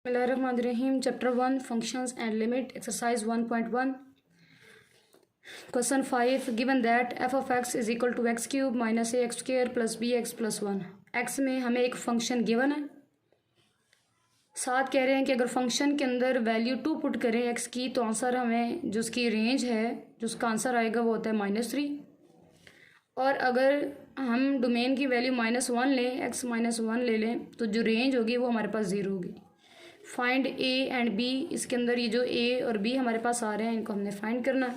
Bismillahirrahmanirrahim. Chapter 1 Functions and Limit. Exercise 1.1. Question 5. Given that f of x is equal to x cube minus ax square plus bx plus 1. x में हमें एक function given है, साथ कह रहे हैं कि अगर फंक्शन के अंदर वैल्यू 2 पुट करें x की तो आंसर हमें जो उसकी रेंज है जो उसका आंसर आएगा वो होता है -3। और अगर हम डोमेन की वैल्यू -1 लें, x -1 ले लें तो जो रेंज होगी वो हमारे पास 0 होगी। Find a and b। इसके अंदर ये जो a और b हमारे पास आ रहे हैं इनको हमने फाइंड करना है।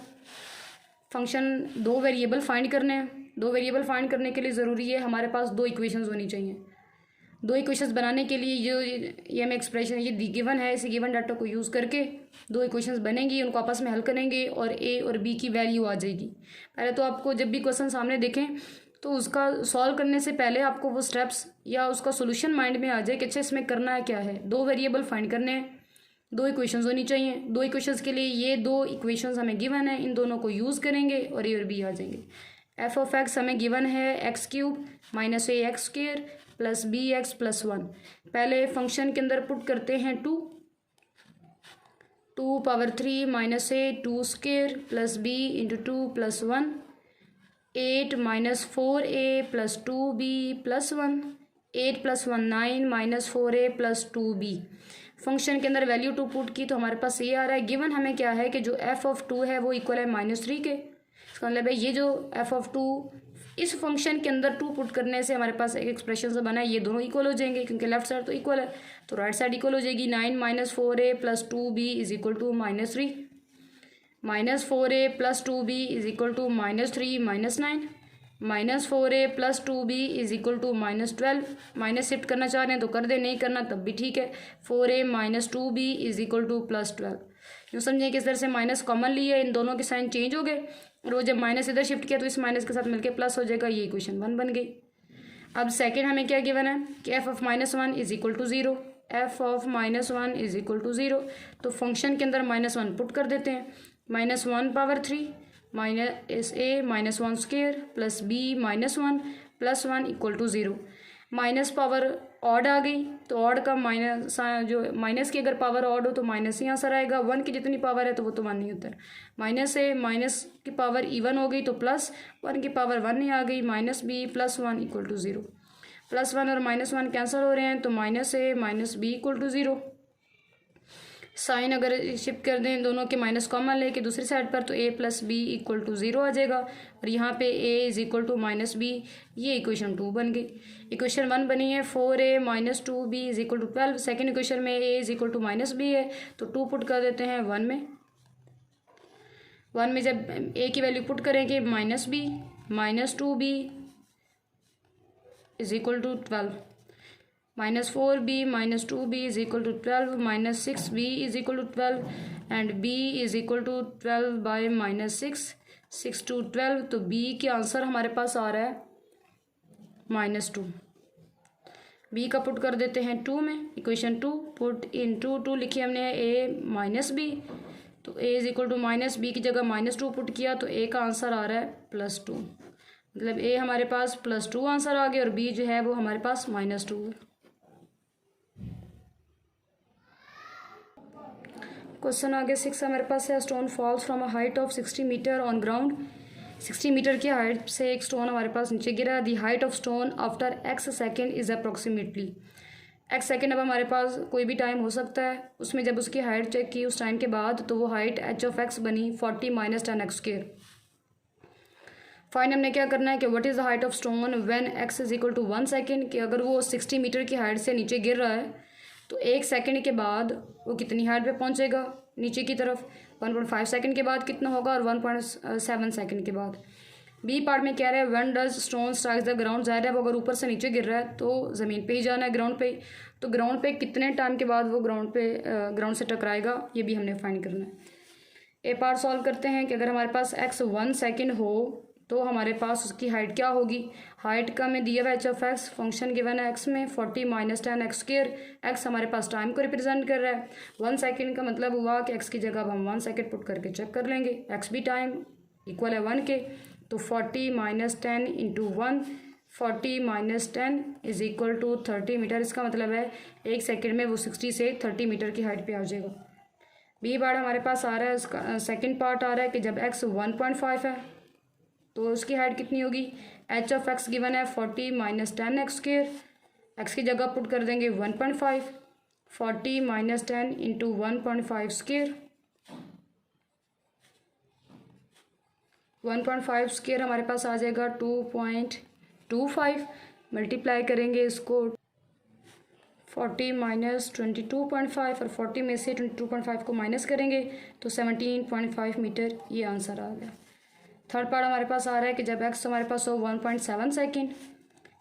फंक्शन दो वेरिएबल फाइंड करने हैं। दो वेरिएबल फाइंड करने के लिए ज़रूरी है हमारे पास दो इक्वेशंस होनी चाहिए। दो इक्वेशंस बनाने के लिए ये हमें एक्सप्रेशन ये गिवन है, इसे गिवन डाटा को यूज़ करके दो इक्वेशंस बनेंगी, उनको आपस में हल करेंगे और a और b की वैल्यू आ जाएगी। पहले तो आपको जब भी क्वेश्चन सामने देखें तो उसका सॉल्व करने से पहले आपको वो स्टेप्स या उसका सोल्यूशन माइंड में आ जाए कि अच्छा इसमें करना है क्या है। दो वेरिएबल फाइंड करने हैं, दो इक्वेशंस होनी चाहिए। दो इक्वेशंस के लिए ये दो इक्वेशंस हमें गिवन है, इन दोनों को यूज़ करेंगे और a और b आ जाएंगे। एफ ऑफ एक्स हमें गिवन है X cube minus A X square plus B X plus 1। पहले फंक्शन के अंदर पुट करते हैं 2 power 3 minus A 2 square plus B into 2 plus 1, 8 minus 4a plus 2b plus 1, 8 plus 1 9 minus 4a plus 2b। Function के अंदर value 2 put की तो हमारे पास ये आ रहा है। गिवन हमें क्या है कि जो f ऑफ 2 है वो इक्वल है -3 के। इसका मतलब है ये जो f ऑफ 2 इस फंक्शन के अंदर 2 पुट करने से हमारे पास एक एक्सप्रेशन से बना है, ये दोनों इक्वल हो जाएंगे क्योंकि लेफ्ट साइड तो इक्वल है तो राइट साइड इक्वल हो जाएगी। 9 minus 4a plus 2b is equal to -3, minus 4a plus 2b is equal to -3 minus 9, minus 4a plus 2b is equal to -12। Minus shift करना चाह रहे हैं तो कर दे, नहीं करना तब भी ठीक है। 4a minus 2b is equal to +12। यूँ समझें कि इस तरह से माइनस कॉमन लिए, इन दोनों के साइन चेंज हो गए और वो जब माइनस इधर शिफ्ट किया तो इस माइनस के साथ मिलकर प्लस हो जाएगा। ये इक्वेशन 1 बन गई। अब सेकेंड हमें क्या गिवन है कि f of -1 is equal to 0। f of -1 is equal to 0 तो फंक्शन के अंदर -1 पुट कर देते हैं। -1 power 3 minus a minus 1 square plus b minus 1 plus 1 equal to 0। Minus power odd आ गई तो ऑड का माइनस, जो माइनस की अगर पावर ऑड हो तो माइनस ही आंसर आएगा। 1 की जितनी पावर है तो वो तो 1 नहीं होता है। माइनस ए माइनस की पावर इवन हो गई तो प्लस 1 की पावर 1 ही आ गई, minus B plus 1 equal to 0। Plus 1 और -1 कैंसिल हो रहे हैं तो minus A minus B equal to 0। Sign अगर शिफ्ट कर दें दोनों के माइनस कॉमन लेके दूसरी साइड पर तो a plus B equal to 0 आ जाएगा और यहाँ पे a is equal to -b। ये इक्वेशन 2 बन गई। इक्वेशन 1 बनी है 4a minus 2b is equal to 12। Second equation में a is equal to -b है तो 2 पुट कर देते हैं 1 में। 1 में जब a की वैल्यू पुट करेंगे -b minus 2b is equal to 12, -4b minus 2b is equal to 12, -6b is equal to 12 and b is equal to 12 by -6, 6 to 12 तो b के आंसर हमारे पास आ रहा है -2। b का पुट कर देते हैं 2 में। इक्वेशन 2 पुट इन 2 लिखी हमने a माइनस b तो a is equal to -b की जगह -2 पुट किया तो a का आंसर आ रहा है +2। मतलब a हमारे पास +2 आंसर आ गया और b जो है वो हमारे पास -2 है। क्वेश्चन आगे 6 हमारे पास है। Stone falls from a height of 60 meter on ground. 60 meter की हाइट से एक स्टोन हमारे पास नीचे गिरा। The height of stone after x second is approximately. x second अब हमारे पास कोई भी टाइम हो सकता है, उसमें जब उसकी हाइट चेक की उस टाइम के बाद तो वो हाइट h ऑफ x बनी 40 माइनस 10x स्क्वेयर। फाइन हमने क्या करना है कि what is the height of stone when x is equal to 1 second, कि अगर वो 60 मीटर की हाइट से नीचे गिर रहा है तो 1 सेकंड के बाद वो कितनी हाइट पे पहुंचेगा नीचे की तरफ। 1.5 सेकंड के बाद कितना होगा और 1.7 सेकंड के बाद। बी पार्ट में कह रहा है when does stone strikes the ground. ज़ाहिर है वो अगर ऊपर से नीचे गिर रहा है तो ज़मीन पे ही जाना है, ग्राउंड पे। तो ग्राउंड पे कितने टाइम के बाद वो ग्राउंड से टकराएगा ये भी हमने फाइंड करना है। ए पार्ट सॉल्व करते हैं कि अगर हमारे पास x 1 सेकेंड हो तो हमारे पास उसकी हाइट क्या होगी। हाइट का में दिया हुआ h of x, function given है x में 40 माइनस 10x स्क्वेयर। x हमारे पास टाइम को रिप्रेजेंट कर रहा है। 1 सेकेंड का मतलब हुआ कि x की जगह अब हम 1 सेकेंड पुट करके चेक कर लेंगे। x भी टाइम इक्वल है 1 के तो 40 minus 10 into 1 40 minus 10 is equal to 30 metre. इसका मतलब है 1 सेकेंड में वो 60 से 30 मीटर की हाइट पे आ जाएगा। बी पार्ट हमारे पास आ रहा है, उसका सेकंड पार्ट आ रहा है कि जब x 1.5 है तो उसकी हाइट कितनी होगी। एच ऑफ एक्स गिवन है 40 माइनस 10 एक्स स्क्वेयर। एक्स की जगह पुट कर देंगे 1.5, 40 माइनस 10 इंटू 1.5 स्क्वेयर। 1.5 स्क्वेयर हमारे पास आ जाएगा 2.25। मल्टीप्लाई करेंगे इसको 40 माइनस 22.5 और 40 में से 22.5 को माइनस करेंगे तो 17.5 मीटर, ये आंसर आ गया। थर्ड पार्ट हमारे पास आ रहा है कि जब एक्स हमारे पास हो 1.7 सेकेंड।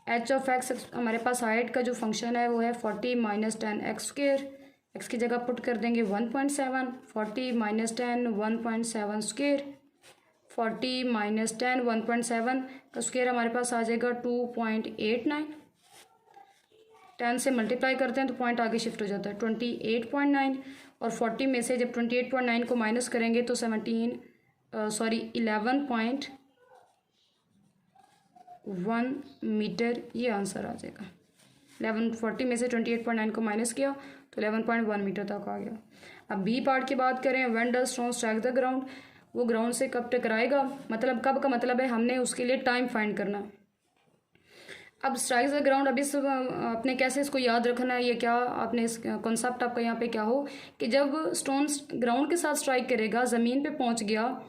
एच ऑफ एक्स हमारे पास हाइट का जो फंक्शन है वो है 40 माइनस 10 एक्स स्क्वेयर। एक्स की जगह पुट कर देंगे 1.7, 40 माइनस 10 1.7 स्क्वेयर। 40 माइनस 10 1.7 का स्क्वेयर हमारे पास आ जाएगा 2.89। 10 से मल्टीप्लाई करते हैं तो पॉइंट आगे शिफ्ट हो जाता है 28.9 और 40 में से जब 28.9 को माइनस करेंगे तो 11.1 मीटर, ये आंसर आ जाएगा। 40 में से 28.9 को माइनस किया तो 11.1 मीटर तक आ गया। अब बी पार्ट की बात करें, when does stone strike the ground, वो ग्राउंड से कब टकराएगा, मतलब कब का मतलब है हमने उसके लिए टाइम फाइंड करना है। अब स्ट्राइक द ग्राउंड, अभी इस आपने कैसे इसको याद रखना है, ये क्या आपने इस कॉन्सेप्ट आपका यहाँ पे क्या हो कि जब स्टोन ग्राउंड के साथ स्ट्राइक करेगा, ज़मीन पे पहुँच गया,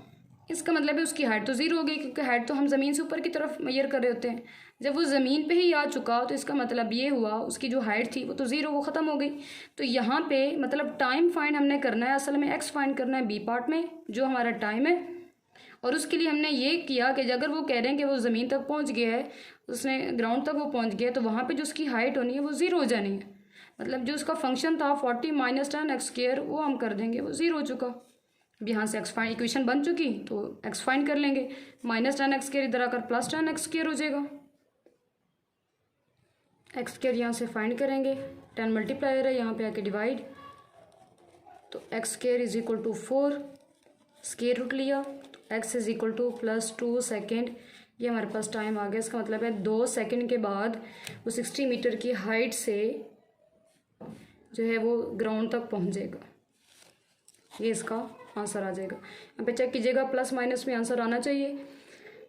इसका मतलब है उसकी हाइट तो ज़ीरो हो गई, क्योंकि हाइट तो हम ज़मीन से ऊपर की तरफ मेजर कर रहे होते हैं। जब वो ज़मीन पे ही आ चुका तो इसका मतलब ये हुआ उसकी जो हाइट थी वो तो ज़ीरो, वो ख़त्म हो गई। तो यहाँ पे मतलब टाइम फाइंड हमने करना है, असल में एक्स फाइंड करना है बी पार्ट में, जो हमारा टाइम है। और उसके लिए हमने ये किया कि अगर वो कह रहे हैं कि वो ज़मीन तक पहुँच गया है, उसने ग्राउंड तक वो पहुँच गया, तो वहाँ पे जो उसकी हाइट होनी है वो ज़ीरो हो जानी है। मतलब जो उसका फंक्शन था 40 माइनस 10 एक्स स्क्वेयर, वो हम कर देंगे, वो ज़ीरो हो चुका। अब यहाँ से एक्स फाइंड इक्वेशन बन चुकी तो एक्स फाइंड कर लेंगे। माइनस 10 एक्स स्क्वेयर इधर आकर प्लस 10 एक्स स्क्वेयर हो जाएगा। एक्स स्क्वेयर यहाँ से फाइंड करेंगे, 10 मल्टीप्लायर है, यहाँ पे आके डिवाइड, तो x square is equal to 4, square root लिया तो x is equal to +2 second. ये हमारे पास टाइम आ गया। इसका मतलब है 2 सेकेंड के बाद वो 60 मीटर की हाइट से जो है वो ग्राउंड तक पहुँच जाएगा। ये इसका आंसर आ जाएगा। यहाँ पे चेक कीजिएगा, प्लस माइनस में आंसर आना चाहिए,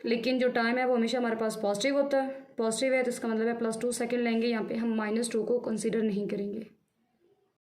लेकिन जो टाइम है वो हमेशा हमारे पास पॉजिटिव होता है। पॉजिटिव है तो इसका मतलब है +2 सेकेंड लेंगे, यहाँ पे हम -2 को कंसीडर नहीं करेंगे।